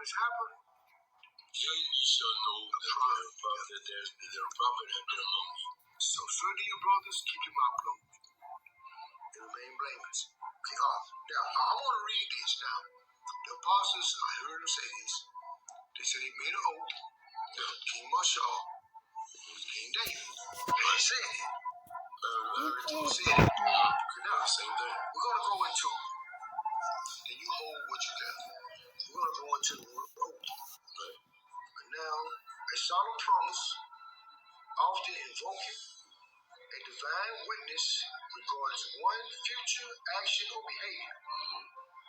has happened, then you shall know that there are prophet have been among you. So certain your brothers, keep your mouth closed and remain blameless. Okay, now I want to read this now. The apostles, I heard them say this. They said they made an oath. King Masha, King David. They said it. They said it. Now, Same thing. we're going to go into, and you hold what you got. We're going to go into the word oath. Right. And now, a solemn promise, often invoking a divine witness regards one future action or behavior.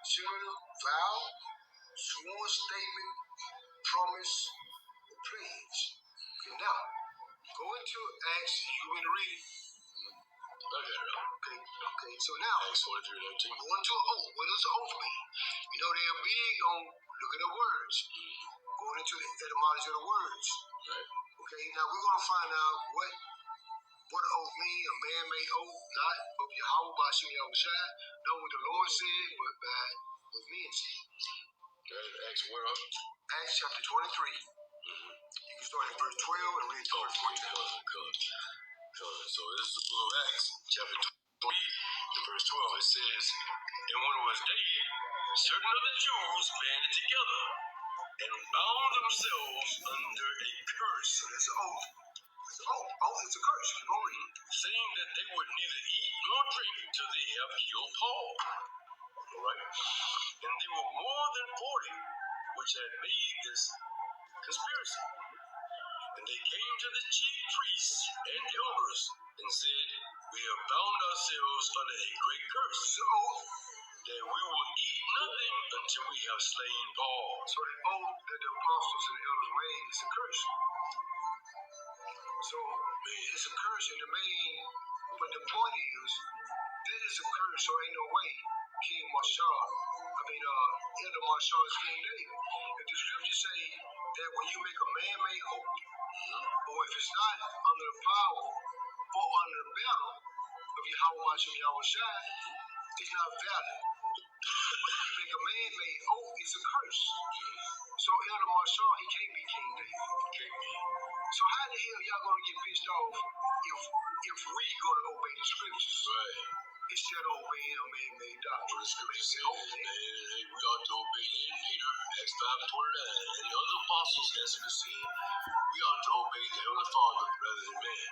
Similar to vow, sworn statement, promise, or pledge. Okay, now, go into Acts, you want to read it? I got it up. Okay, so now, Acts 23:19. go into an oath. What does an oath mean? You know, they're big on looking at words, going into the etymology of the words. Right. Okay, now we're going to find out what an oath means, a man-made oath, not of Yahweh by Shem Yahushua, not what the Lord said, but by what men said. Okay, Acts where up? Acts chapter 23. You can start in verse 12 and read to verse 14. So this is the book of Acts, chapter 3, and verse 12. It says, and when it was day, certain of the Jews banded together and bound themselves under a curse. So that's an oath. It's an oath. Oath is a curse. Keep on reading. Saying that they would neither eat nor drink till they have killed Paul. All right? And they were more than 40 which had made this conspiracy. And they came to the chief priests and elders and said, we have bound ourselves under a great curse, that we will eat nothing until we have slain Paul. So the oath that the apostles and the elders made is a curse. So it's a curse in the main, but the point is, that is a curse, so ain't no way King Masha, Elder Masha is King David. If the scriptures say that when you make a man-made oath, or if it's not under the power or under the battle of Yahweh Hashem Yahushua, it's not valid. You make a man-made oath, it's a curse. So Elder Masha, he can't be King David. Can't be. So how the hell y'all gonna get pissed off if we gonna obey the scriptures? Right. Instead of obeying a man-made doctrine. The scripture says, hey, we ought to obey in Peter, Acts 5:29, and the other apostles answered and said, we ought to obey the Heavenly Father rather than man.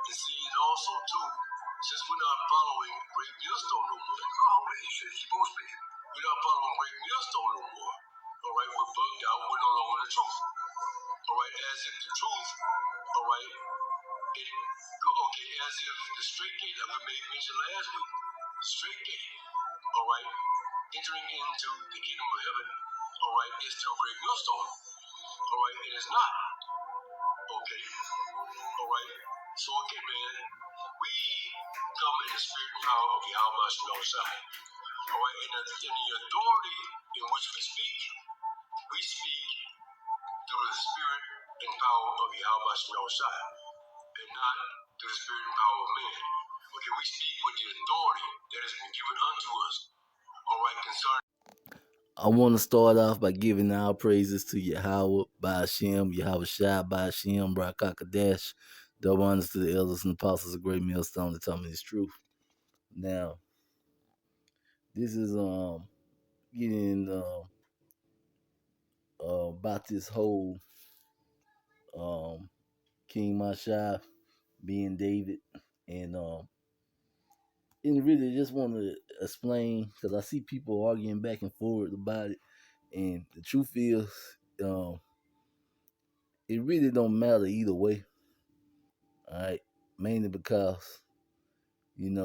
And see, and also too, since we're not following great millstone no more. Oh, you should keep on speaking. We're not following great millstone no more. All right, we're bugged out. We're no longer the truth. All right, as if the truth, all right, as if the straight gate that we made mention last week, straight gate, all right, entering into the kingdom of heaven, all right, is through great millstone. All right, it is not. Okay, all right. So again, man, we come in the spirit and power of Yahweh Shai. All right, in the authority in which we speak through the spirit and power of Yahweh Shai, and not through the spirit and power of man. Okay, we speak with the authority that has been given unto us. All right, concerning. I want to start off by giving our praises to Yahweh by Hashem, Yahweh Shai by Hashem, Barakakadash, double honors to the elders and apostles of Great Millstone that taught me this truth. Now, this is getting about this whole King Masha being David, and really just want to explain, because I see people arguing back and forth about it, and the truth is, it really don't matter either way. All right, mainly because, and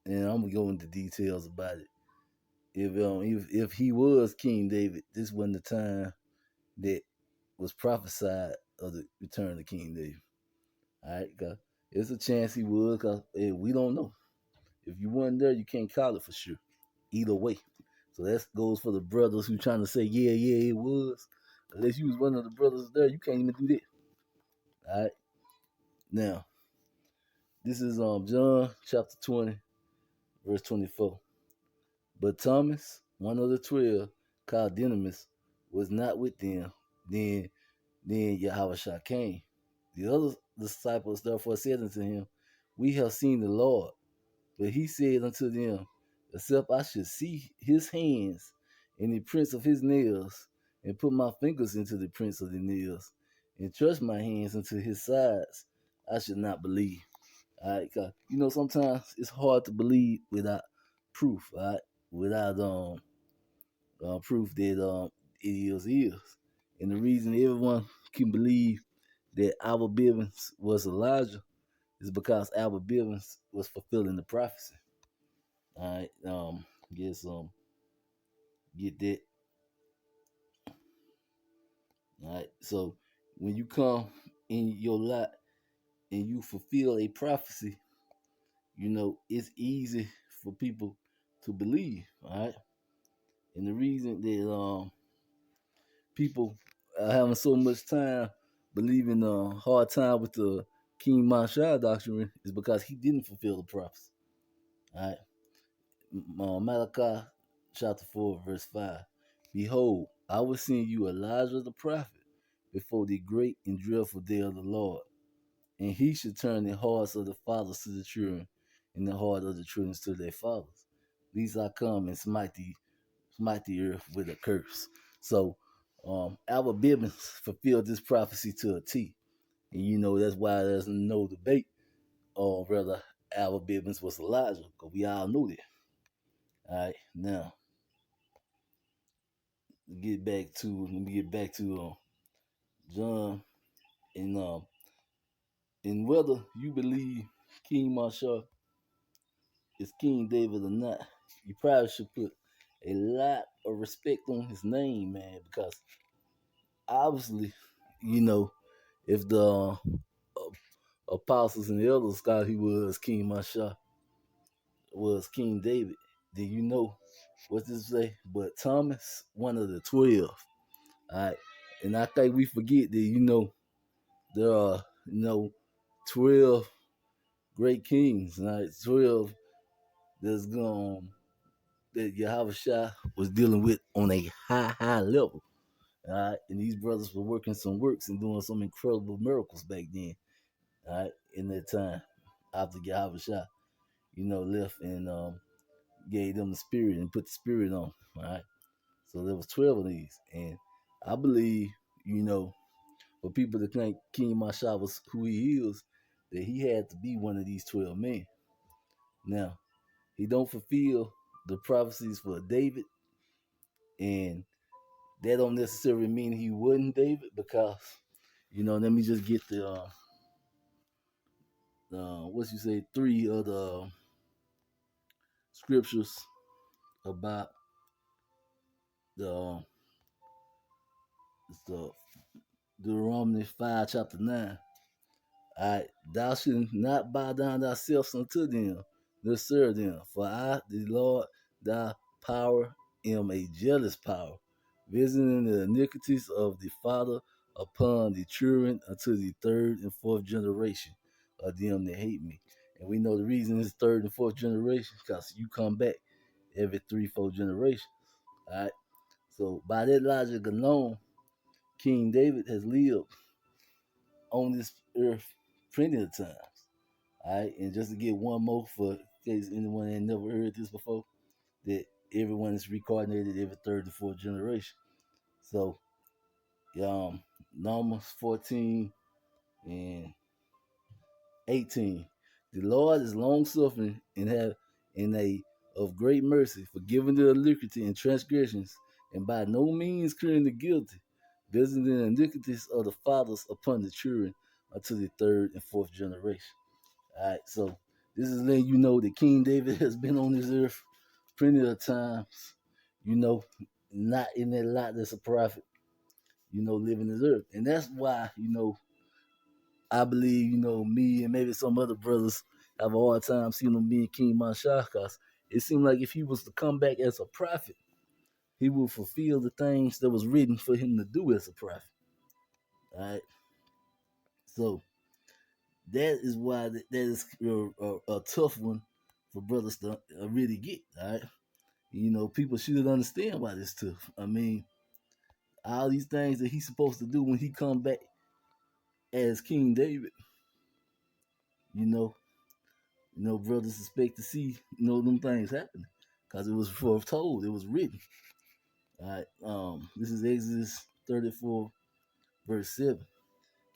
I'm gonna go into details about it. If he was King David, this wasn't the time that was prophesied of the return of King David. All right, cause it's a chance he would, cause we don't know. If you weren't there, you can't call it for sure. Either way. So that goes for the brothers who trying to say, yeah, it was. Unless you was one of the brothers there, you can't even do that. All right. Now, this is John chapter 20, verse 24. But Thomas, one of the 12, called Didymus, was not with them, then Yahweh came. The other disciples therefore said unto him, We have seen the Lord. But he said unto them, Except I should see his hands and the prints of his nails, and put my fingers into the prints of the nails, and thrust my hands into his sides, I should not believe. All right, 'cause, sometimes it's hard to believe without proof. All right, without proof that it is. And the reason everyone can believe that Albert Bivens was Elijah is because Albert Bivens was fulfilling the prophecy. All right, guess get that. All right, so when you come in your lot and you fulfill a prophecy, it's easy for people to believe. All right, and the reason that people are having so much time believing hard time with the King Masha doctrine is because he didn't fulfill the prophecy. All right, Malachi chapter 4, verse 5. Behold, I will send you Elijah the prophet before the great and dreadful day of the Lord. And he should turn the hearts of the fathers to the children, and the heart of the children to their fathers. These I come and smite the earth with a curse. So Albert Bibbins fulfilled this prophecy to a T. And that's why there's no debate on whether Albert Bibbins was Elijah, because we all know that. All right, now let me get back to John and whether you believe King Marshall is King David or not, you probably should put a lot of respect on his name, man, because obviously, you know, if the apostles and the elders thought he was King Marshall, was King David, then what does it say? But Thomas, one of the 12. All right. And I think we forget that, there are, 12 great kings, right? 12 that's going that Yahweh Shah was dealing with on a high level. All right. And these brothers were working some works and doing some incredible miracles back then. All right. In that time after Yahweh Shah, left and gave them the spirit and put the spirit on. All right. So there was 12 of these. And I believe, for people to think King Masha was who he is, that he had to be one of these 12 men. Now, he don't fulfill the prophecies for David, and that don't necessarily mean he wasn't David, because, let me just get the what you say, three of the scriptures about the the Deuteronomy 5 chapter 9. Alright, thou shalt not bow down thyself unto them, nor serve them. For I, the Lord, thy power, am a jealous power, visiting the iniquities of the father upon the children unto the third and fourth generation of them that hate me. And we know the reason is third and fourth generation, because you come back every 3-4 generations. Alright. So by that logic alone, King David has lived on this earth plenty of times. All right, and just to get one more for in case anyone ain't never heard this before, that everyone is reincarnated every third to fourth generation. So, Numbers 14 and 18. The Lord is long suffering and have in a of great mercy, forgiving the iniquity and transgressions, and by no means clearing the guilty, visiting the iniquities of the fathers upon the children unto the third and fourth generation. All right, so this is letting you know that King David has been on this earth plenty of times, not in that lot that's a prophet, living this earth. And that's why, I believe, me and maybe some other brothers have a hard time seeing him being King Masha, because it seemed like if he was to come back as a prophet, he would fulfill the things that was written for him to do as a prophet. All right. So that is why that is a tough one for brothers to really get. All right. People should understand why this tough. I mean, all these things that he's supposed to do when he come back as King David. You know, brothers expect to see them things happening because it was foretold, it was written. All right, this is Exodus 34, verse 7.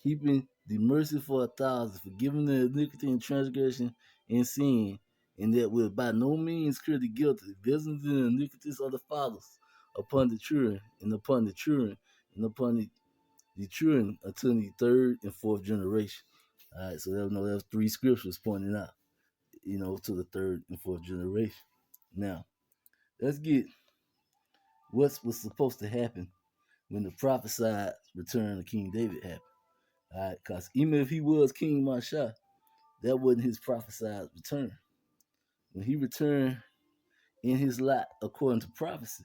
Keeping the mercy for 1,000, forgiving the iniquity and transgression and sin, and that will by no means clear the guilty, visiting the iniquities of the fathers upon the children, and upon the children, and upon the children until the third and fourth generation. All right, so that's three scriptures pointing out, to the third and fourth generation. Now, let's get what's was supposed to happen when the prophesied return of King David happened. All right, because even if he was King Masha, that wasn't his prophesied return. When he returned in his lot according to prophecy,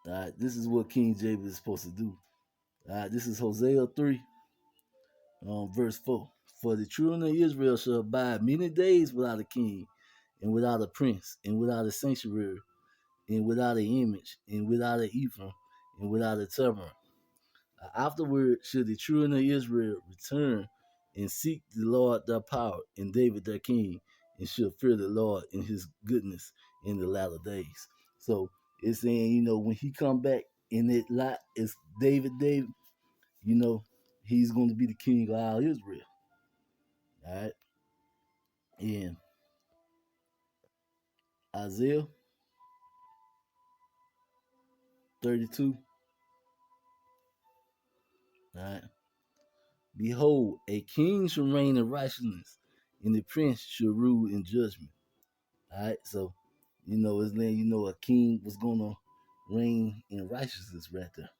all right, this is what King David is supposed to do. All right, this is Hosea 3, verse 4. For the children of Israel shall abide many days without a king, and without a prince, and without a sanctuary, and without an image, and without an ephraim, and without a tabernacle. Afterward should the children of Israel return and seek the Lord their power, and David their king, and should fear the Lord in his goodness in the latter days. So it's saying, when he come back in that lot as David, you know, he's going to be the king of all Israel. All right. And Isaiah 32. All right. Behold, a king shall reign in righteousness, and the prince shall rule in judgment. All right. So, it's letting a king was going to reign in righteousness right there.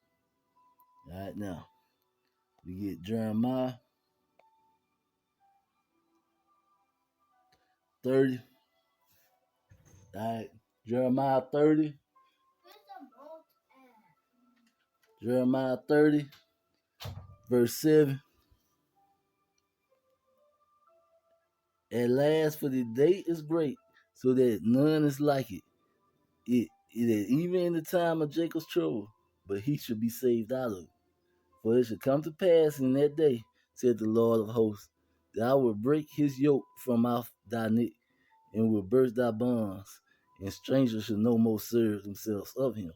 All right. Now, we get Jeremiah 30. All right. Jeremiah 30. Jeremiah 30, verse 7. At last, for the day is great, so that none is like it. It is even in the time of Jacob's trouble, but he shall be saved out of it. For it shall come to pass in that day, said the Lord of hosts, that I will break his yoke from off thy neck, and will burst thy bonds, and strangers shall no more serve themselves of him.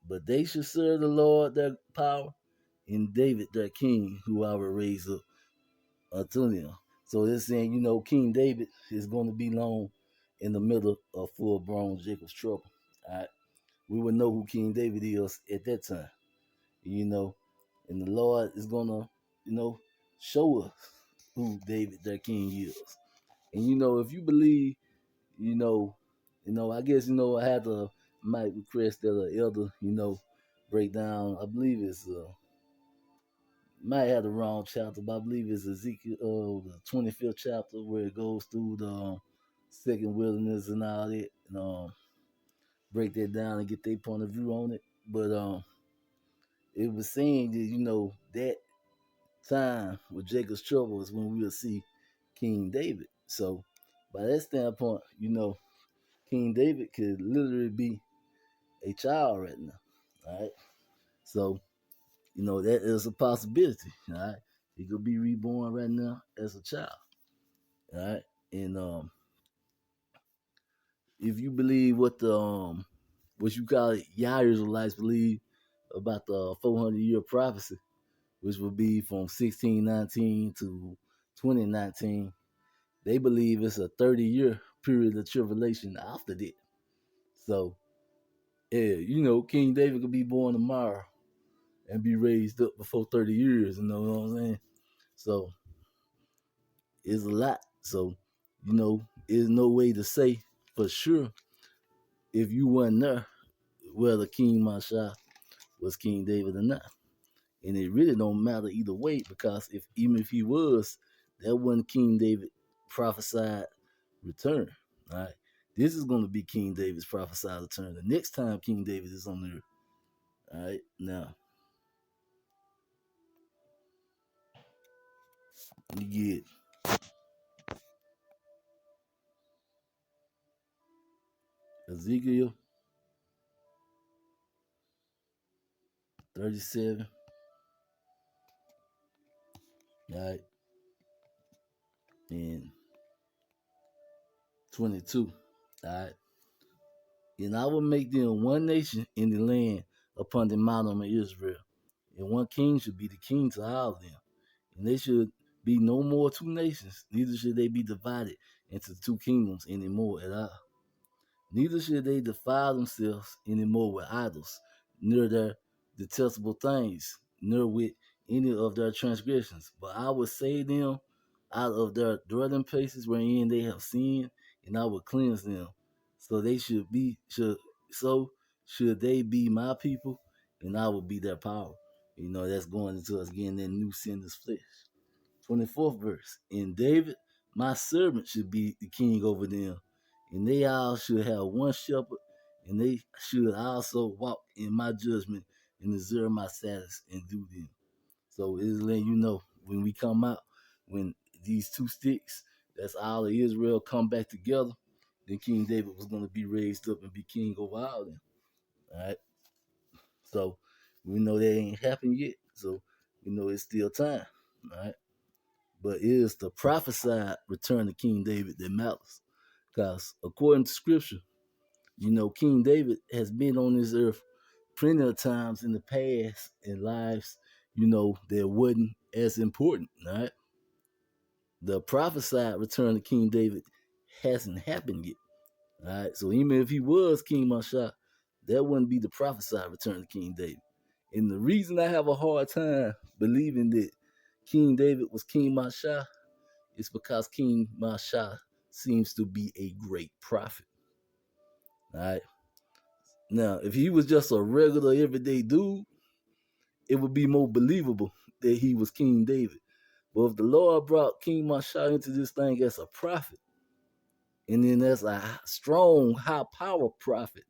But they shall serve the Lord their power, and David their king, who I will raise up unto them. So it's saying, King David is going to be long in the middle of full blown Jacob's trouble. All right. We would know who King David is at that time, and the Lord is going to, show us who David, their king, is. And, if you believe, I guess, I had to, might request that an elder, break down, I believe it's, might have the wrong chapter, but I believe it's Ezekiel, the 25th chapter, where it goes through the second wilderness and all that, and break that down and get their point of view on it. But it was saying that that time with Jacob's trouble is when we'll see King David. So by that standpoint, King David could literally be a child right now. All right, so that is a possibility. All right, he could be reborn right now as a child. All right, and if you believe what you call it, Yair Israelites believe about the 400-year prophecy, which would be from 1619 to 2019, they believe it's a 30-year period of tribulation after that. So, yeah, King David could be born tomorrow and be raised up before 30 years, you know what I'm saying? So, it's a lot. So, there's no way to say for sure if you weren't there whether King Masha was King David or not. And it really don't matter either way, because even if he was, that wasn't King David prophesied return. All right. This is going to be King David's prophesied return the next time King David is on the earth. All right. Now, you get Ezekiel 37, right, and 22, right. And I will make them one nation in the land upon the mountain of Israel, and one king should be the king to all of them. And they should be no more two nations, neither should they be divided into two kingdoms anymore at all. Neither should they defile themselves any more with idols, nor their detestable things, nor with any of their transgressions. But I will save them out of their dwelling places wherein they have sinned, and I will cleanse them. So they should they be my people, and I will be their power. You know, that's going into us getting that new sinless flesh. 24th verse. And David, my servant, should be the king over them, and they all should have one shepherd, and they should also walk in my judgment and observe my Sabbaths and do them. So it is letting you know when we come out, when these two sticks, that's all of Israel, come back together, then King David was going to be raised up and be king over all of them. All right. So we know that ain't happened yet. So we know it's still time. All right. But it is the prophesied return of King David that matters. Because according to scripture, you know, King David has been on this earth plenty of times in the past in lives, you know, that wasn't as important, right? The prophesied return of King David hasn't happened yet. All right. So even if he was King Masha, that wouldn't be the prophesied return of King David. And the reason I have a hard time believing that King David was King Masha is because King Masha seems to be a great prophet. All right. Now, if he was just a regular everyday dude, it would be more believable that he was King David. But if the Lord brought King Masha into this thing as a prophet, and then as a strong, high power prophet,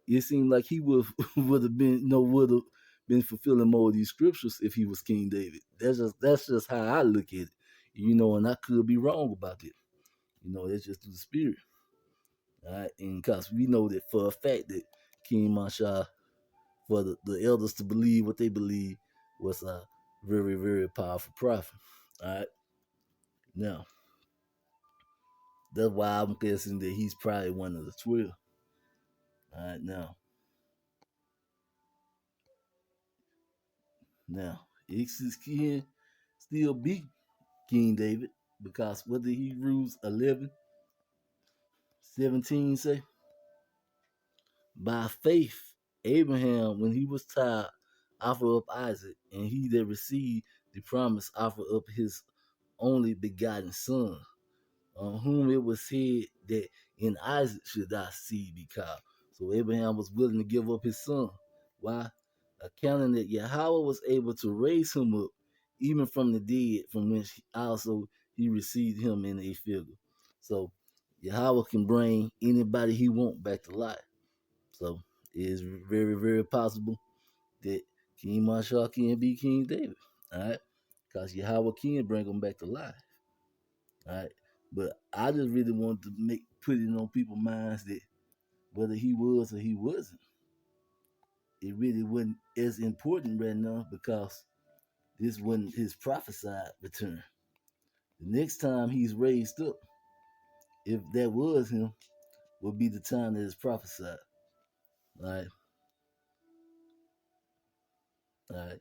it seemed like he would have been would have been fulfilling more of these scriptures if he was King David. That's just how I look at it. You know, and I could be wrong about it. You know, that's just through the spirit. All right, and because we know that for a fact that King Masha, for the elders to believe what they believe, was a very, very powerful prophet. All right, now that's why I'm guessing that he's probably one of the 12. All right, now it can still be King David because what did Hebrews 11:17 say? By faith, Abraham, when he was tired, offered up Isaac, and he that received the promise offered up his only begotten son, on whom it was said that in Isaac should thy seed be called. So Abraham was willing to give up his son. Why? Accounting that Yahweh was able to raise him up even from the dead, from which also he received him in a figure. So Yahweh can bring anybody he want back to life. So it is very, very possible that King Marshall can be King David. All right. Because Yahweh can bring him back to life. All right. But I just really wanted to put it on people's minds that whether he was or he wasn't, it really wasn't as important right now because this wasn't his prophesied return. The next time he's raised up, if that was him, will be the time that is prophesied. All right. All right.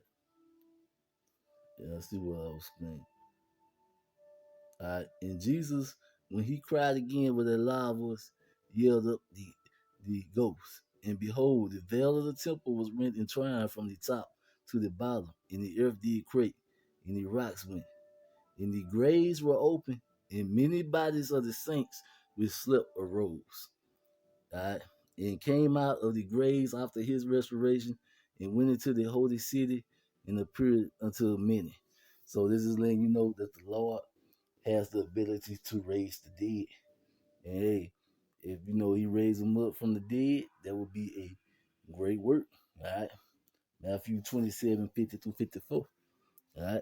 Yeah, let's see what I was saying. And Jesus, when he cried again with a loud voice, yelled up the ghost. And behold, the veil of the temple was rent and torn from the top to the bottom, and the earth did quake, and the rocks went, and the graves were open, and many bodies of the saints which slept arose. Alright, and came out of the graves after his restoration, and went into the holy city, and appeared unto many. So this is letting you know that the Lord has the ability to raise the dead. And hey, if you know he raised them up from the dead, that would be a great work. All right. Matthew 27:50-54. All right.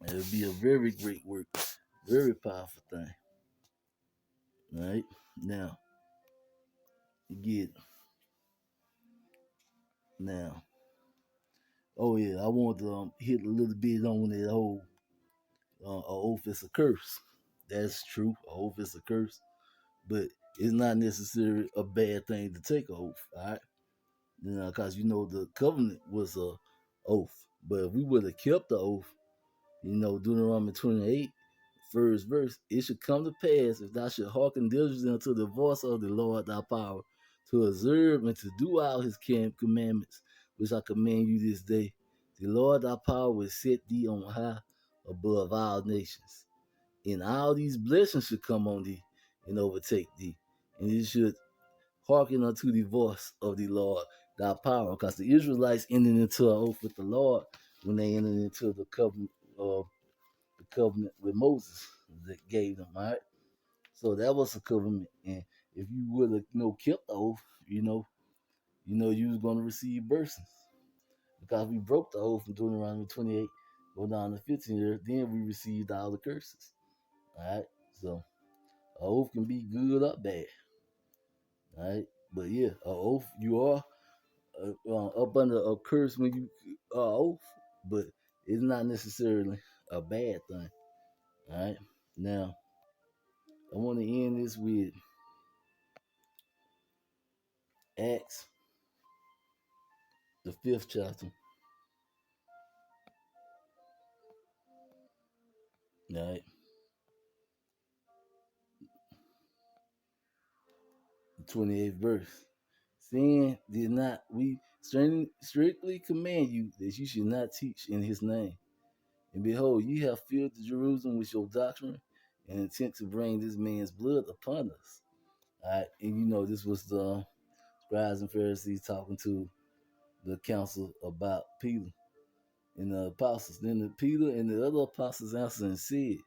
It would be a very great work. Very powerful thing. All right. Now, again, Now, oh yeah, I want to hit a little bit on that whole a oath is a curse. That's true. A oath is a curse, but it's not necessarily a bad thing to take an oath. All right, because the covenant was a oath. But if we would have kept the oath, Deuteronomy 28, first verse, it should come to pass if thou should hearken diligently unto the voice of the Lord thy power, to observe and to do all his commandments, which I command you this day. The Lord thy power will set thee on high above all nations. And all these blessings should come on thee and overtake thee. And you should hearken unto the voice of the Lord thy power. Because the Israelites entered into an oath with the Lord when they entered into the covenant with Moses that gave them, all right? So that was a covenant. And if you would have kept the oath, you was gonna receive blessings. Because we broke the oath in Deuteronomy 28, go down to 15 there, then we received all the curses. All right. So a oath can be good or bad. All right. But yeah, a oath, you are up under a curse when you oath, but it's not necessarily a bad thing. All right. Now, I want to end this with Acts, the 5th chapter. All right. The 28th verse. Saying, did not we strictly command you that you should not teach in his name? And behold, ye have filled Jerusalem with your doctrine and intent to bring this man's blood upon us. All right. And this was the scribes and Pharisees talking to the council about Peter and the apostles. Then Peter and the other apostles answered and said,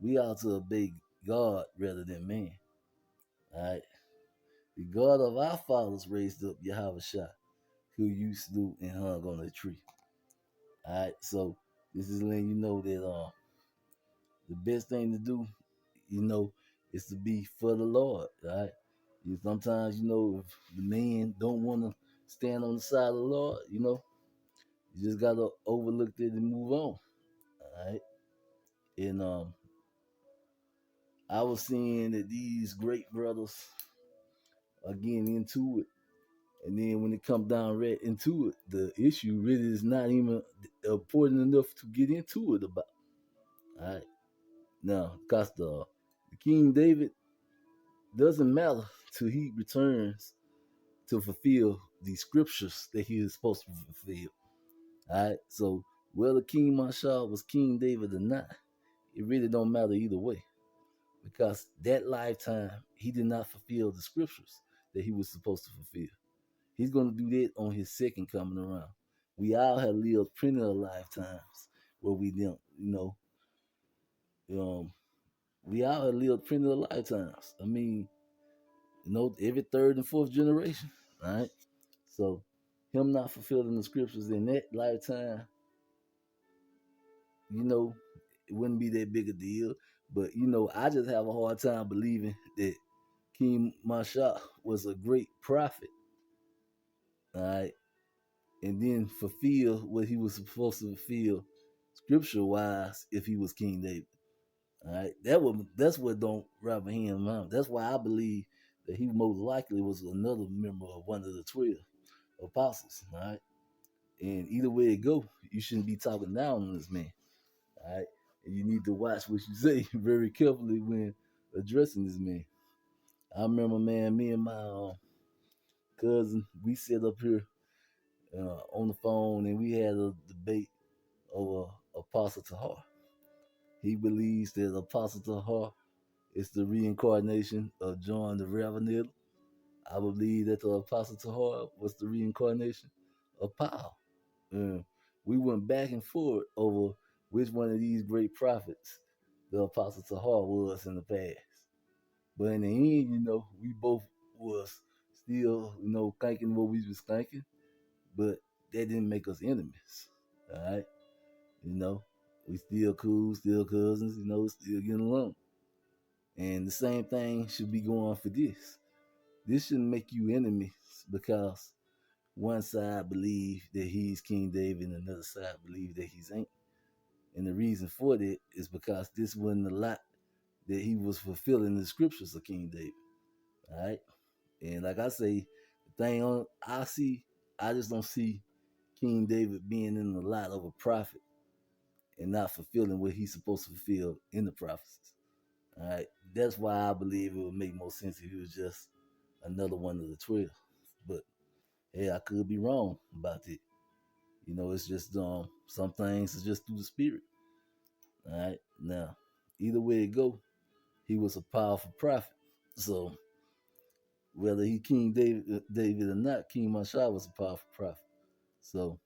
we ought to obey God rather than man. All right. The God of our fathers raised up Yahushua, who you slew and hung on a tree. All right. So this is letting you know that the best thing to do, is to be for the Lord. All right. Sometimes, if the man don't want to stand on the side of the Lord, you just gotta overlook it and move on. All right. And I was seeing that these great brothers are getting into it. And then when it comes down right into it, the issue really is not even important enough to get into it about. All right. Now, because the King David doesn't matter till he returns to fulfill the scriptures that he is supposed to fulfill. All right. So whether King Masha was King David or not, it really don't matter either way. Because that lifetime, he did not fulfill the scriptures that he was supposed to fulfill. He's going to do that on his second coming around. We all have lived plenty of lifetimes where we didn't, we all have lived plenty of lifetimes. I mean, every third and fourth generation, right? So, him not fulfilling the scriptures in that lifetime, it wouldn't be that big a deal. But, I just have a hard time believing that King Masha was a great prophet, all right, and then fulfill what he was supposed to fulfill scripture wise if he was King David. All right. That's what don't wrap him out. That's why I believe that he most likely was another member of one of the 12 apostles. All right. And either way it go, you shouldn't be talking down on this man. All right. And you need to watch what you say very carefully when addressing this man. I remember, man, me and my cousin, we sat up here on the phone and we had a debate over Apostle Tahar. He believes that Apostle Tahar is the reincarnation of John the Revelator. I believe that the Apostle Tahar was the reincarnation of Paul. We went back and forth over which one of these great prophets the Apostle Tahar was in the past. But in the end, we both was still, thinking what we was thinking, but that didn't make us enemies. All right. We still cool, still cousins, still getting along. And the same thing should be going for this. This shouldn't make you enemies because one side believe that he's King David and another side believe that he's ain't. And the reason for that is because this wasn't a lot that he was fulfilling the scriptures of King David. All right. And like I say, the thing on I just don't see King David being in the lot of a prophet and not fulfilling what he's supposed to fulfill in the prophecies. All right. That's why I believe it would make more sense if he was just another one of the 12. But hey, I could be wrong about it. It's just some things are just through the spirit. All right. Now, either way it go, he was a powerful prophet. So whether he King David or not, King Masha was a powerful prophet. So,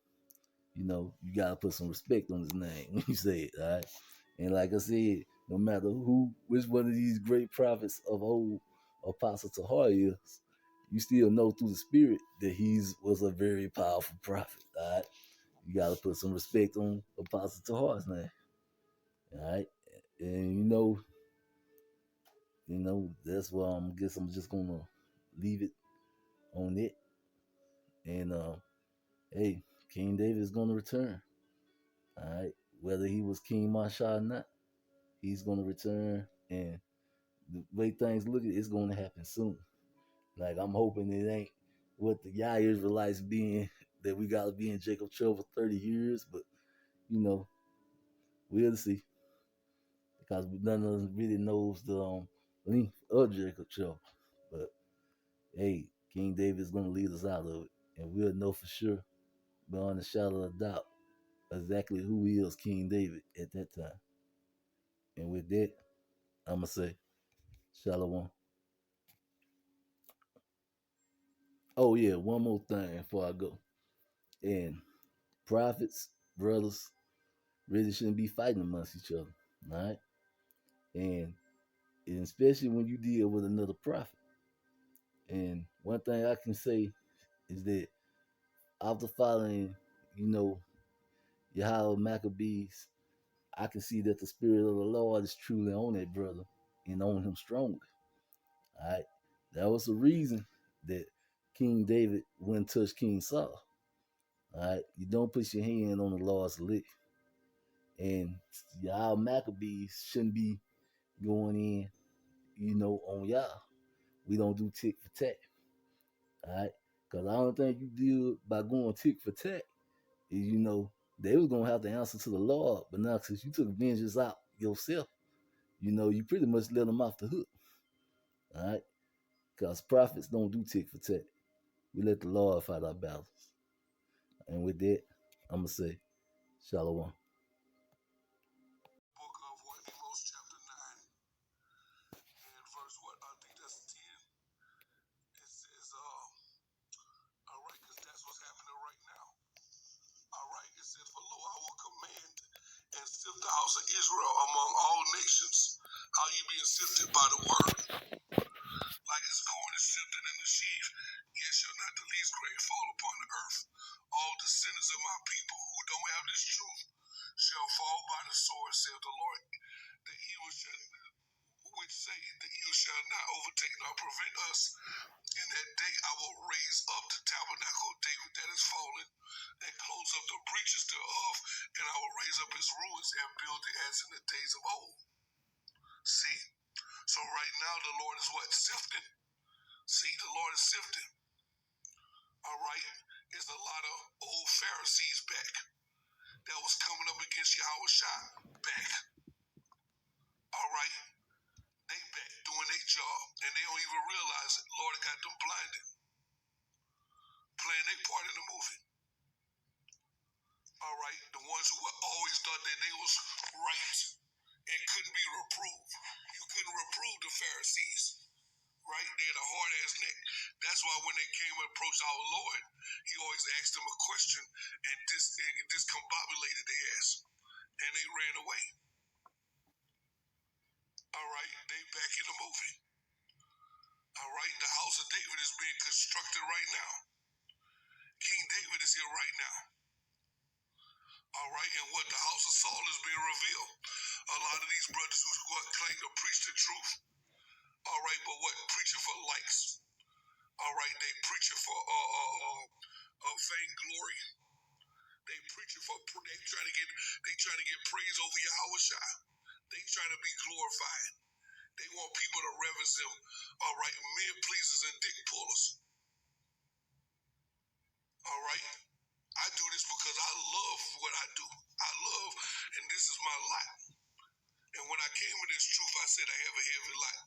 you gotta put some respect on his name when you say it, all right? And like I said, no matter which one of these great prophets of old Apostle Tahar is, you still know through the spirit that he was a very powerful prophet, all right? You gotta put some respect on Apostle Tahar's name. All right. And that's why I guess I'm just gonna leave it on it. And hey, King David is gonna return. All right. Whether he was King Masha or not, he's gonna return, and the way things look, it's gonna happen soon. Like I'm hoping it ain't what the Yah Israelites being that we gotta be in Jacob trouble for 30 years, but we'll see. Because none of us really knows the length of Jacob trouble. But hey, King David's gonna lead us out of it. And we'll know for sure, beyond a shadow of doubt, exactly who is King David at that time. And with that, I'ma say, Shalom. Oh yeah, one more thing before I go. And prophets, brothers, really shouldn't be fighting amongst each other. All right? And especially when you deal with another prophet. And one thing I can say is that after following, you know, Yahweh Maccabees, I can see that the spirit of the Lord is truly on that brother and on him strongly. All right. That was the reason that King David wouldn't touch King Saul. All right. You don't put your hand on the Lord's lick. And Yahweh Maccabees shouldn't be going in, on Yah. We don't do tick for tack. All right. Because I don't think you deal by going tick for tack. They was gonna have to answer to the Lord, but now since you took vengeance out yourself, you pretty much let them off the hook. All right, because prophets don't do tick for tack. We let the Lord fight our battles. And with that, I'm gonna say, Shalom. Book of what? Amos chapter 9 and verse what? I think that's 10. It says, all right, because that's what's happening right now. All right, it says, for lo, I will command and sift the house of Israel among all nations. How you being sifted by the word? Like as corn is sifted in the sheaf, yet shall not the least grain fall upon the earth. All the sinners of my people who don't have this truth shall fall by the sword, saith the Lord. The evil shall, which say the evil shall not overtake nor prevent us. In that day I will raise up the tabernacle of David that is fallen, and close up the breaches thereof, and I will raise up his ruins and build it as in the days of old. See? So right now the Lord is what? Sifting. See, the Lord is sifting. All right? There's a lot of old Pharisees back that was coming up against Yahweh Shai back. All right? They back doing their job, and they don't even realize it. Lord got them blinded, playing their part in the movie. All right? The ones who always thought that they was right and couldn't be reproved. You couldn't reprove the Pharisees. Right? They had a hard ass neck. That's why when they came and approached our Lord, he always asked them a question and discombobulated their ass. And they ran away. All right? They back in the movie. All right? The house of David is being constructed right now. King David is here right now. All right? And what the house of Saul is being revealed. A lot of these brothers who claim to preach the truth. All right? But what? Preaching for likes. All right? They preaching for over Yahweh Shai. They trying to be glorified. They want people to reverence them. All right, men pleasers and dick pullers. All right, I do this because I love what I do. I love, and this is my life. And when I came with this truth, I said I have a heavy life.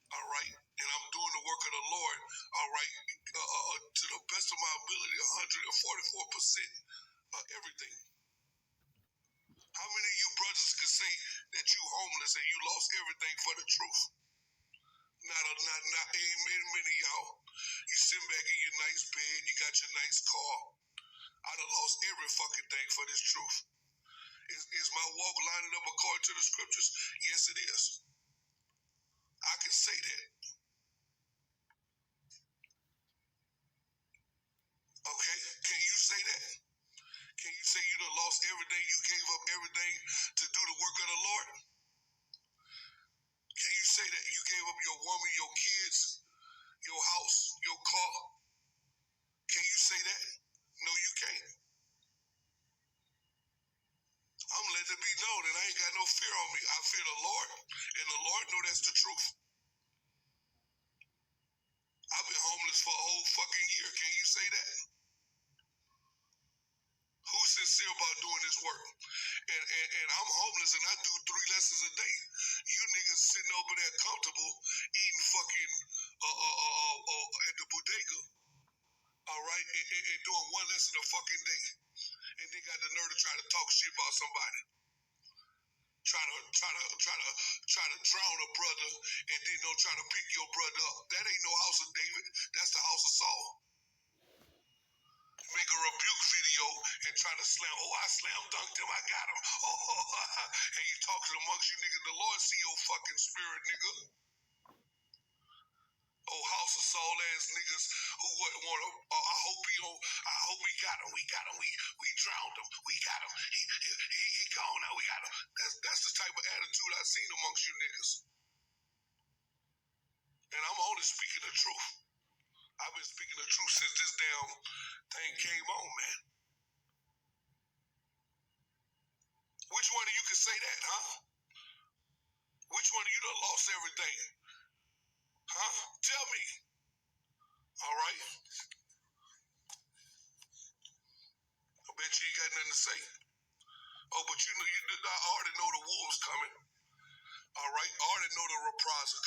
All right, and I'm doing the work of the Lord. All right, to the best of my ability, 144% of everything. How many of you brothers could say that you homeless and you lost everything for the truth? Not ain't many of y'all. You sit back in your nice bed, you got your nice car. I done lost every fucking thing for this truth. Is my walk lining up according to the scriptures? Yes, it is. I can say that. Okay? Can you say that? Can you say you done lost everything, you gave up everything to do the work of the Lord? Can you say that you gave up your woman, your kids, your house, your car? Can you say that? No, you can't. I'm letting it be known that I ain't got no fear on me. I fear the Lord, and the Lord know that's the truth. I've been homeless for a whole fucking year. Can you say that? Who's sincere about doing this work? And I'm homeless and I do 3 lessons a day. You niggas sitting over there comfortable eating fucking at the bodega, all right, and doing 1 lesson a fucking day, and they got the nerve to try to talk shit about somebody. Try to drown a brother and then don't try to pick your brother up. That ain't no house of David. That's the house of Saul. Make a rebuke video and try to slam. Oh, I slam dunked him. I got him. Oh, and you talking amongst you niggas. The Lord see your fucking spirit, nigga. Oh, house of Saul ass niggas who wouldn't want to. I hope he don't. I hope we got him. We got him. We drowned him. We got him. He gone now. We got him. That's the type of attitude I've seen amongst you niggas. And I'm only speaking the truth. I've been speaking the truth since this damn thing came on, man. Which one of you can say that, huh? Which one of you done lost everything? Huh? Tell me. All right? I bet you ain't got nothing to say. Oh, but you know, I already know the wolves coming. All right? I already know the reprisal coming.